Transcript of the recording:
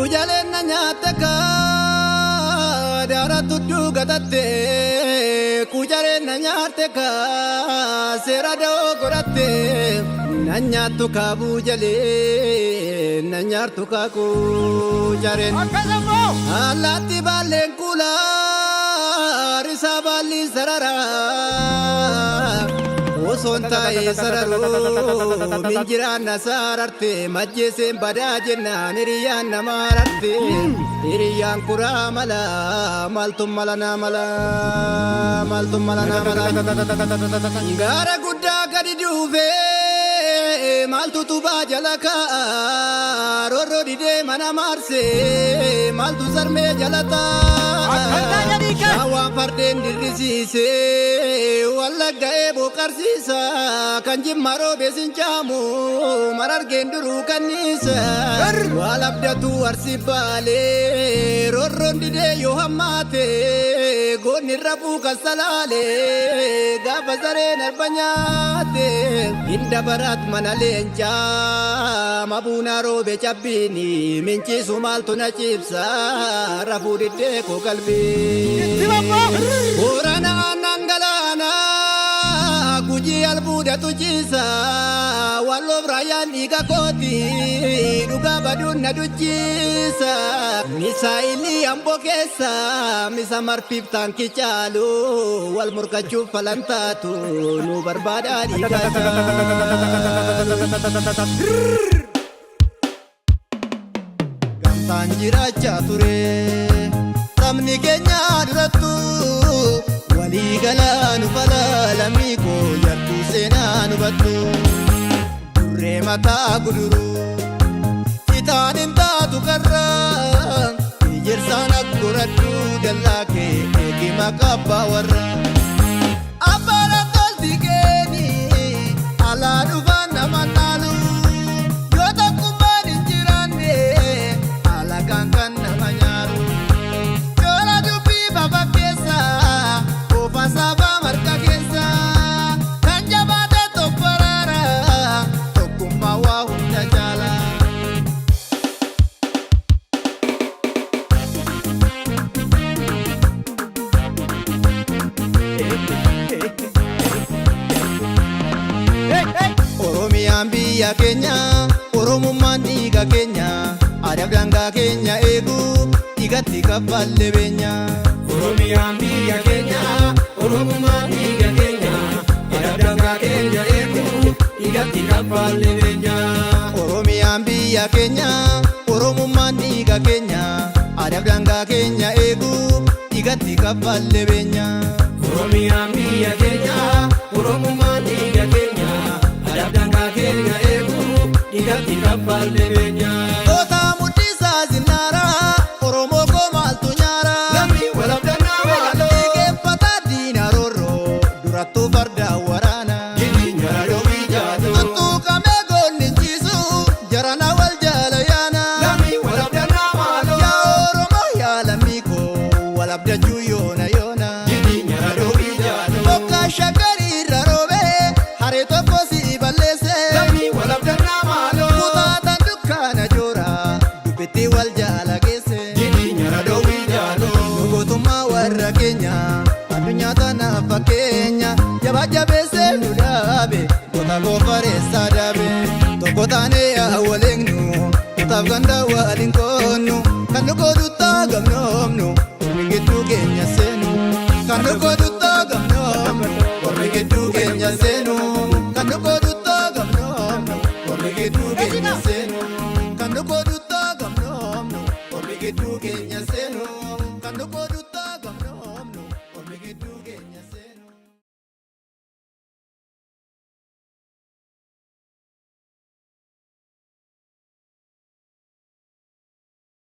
Kujalena nyate ka dara tuddu gatatte kujalena nyate ka sera do goratte nanyatu ka bujale nanyartu ka kujaren alati balen kula risabali sarara Osonta sararu minjiran nasararte majjese badajena niriyan namararte niriyan kuramala maltum malana mala gara gudda gadi duve maltu tuba jalaka rorro dide mana marse maltu sarme jalata shawa farden dirrisise walla gae bokarsisa kanjim maro besinchamu marar genduru kanisa walabdatu arsibale rorron dide yo hamate goni rabu kasalale gabazare narbanyate inda barat manalencha mabuna robe chabini minchi sumal tuna chipsa rabu dide ko kalbi orana nangalana kuji albuda tujisa wallo brayan iga koti duga baduna dujisa misaili ambokesa misa marpip tanki chalu wal murkachu falantatu nu barbada diga gantanjira chature tamni kenya duratu wali galanu fala lamiko yartu senanu batu durre mata guduru itanin tatu karra ijersana kuradu dalake eki makabba warra abara toldigeni ala dufana manalu yota kumani jirande ala kankan namanyaru Pasaba marka kesa kanjabada toparara tokumawa hunda jala Oromiyambiya Kenya Oromumman dhiiga Kenya Adabdanga Kenya egu igatti kafalle benya Oromiyambiya Kenya Oromumman dhiiga Kenya Adabdanga Kenya egu igatti kafalle benya Oromiyambiya Kenya Oromumman dhiiga Kenya Adabdanga Kenya egu igatti kafalle benya Oromiyambiya Kenya Oromumman dhiiga Kenya Adabdanga Kenya egu igatti kafalle benya Kota mudisa zinara Oromo ko maltu nyara Lammi walabdana walo Ike pata dinaroro Duratu farda warana Gini nyara dobi jado Antu kame gonin jisu Jarana wal jalayana Lammi walabdana walo Ya Oromo ya lamiko Walabda juyona yona Gini nyara dobi jado Boka shakari rarobe Hare toko si balese Lammi walabdana walo Kutatan dukkana jora Dubiti wal jala gese Gini nyara dobi jado Nugotuma warra Kenya Adunya tana fakenya Jaba jabese nudabe Kota gofare sadabe Tokotane ya walengnu Kutaf ganda walinkonu Kanu koduta gamnomnu Ormigitu Kenya senu Kanu koduta gamnomnu Ormigitu Kenya senu Kanu koduta gamnomnu Ormigitu Kenya senu Kanu koduta gamnomnu Ormigitu Kenya senu Kanu koduta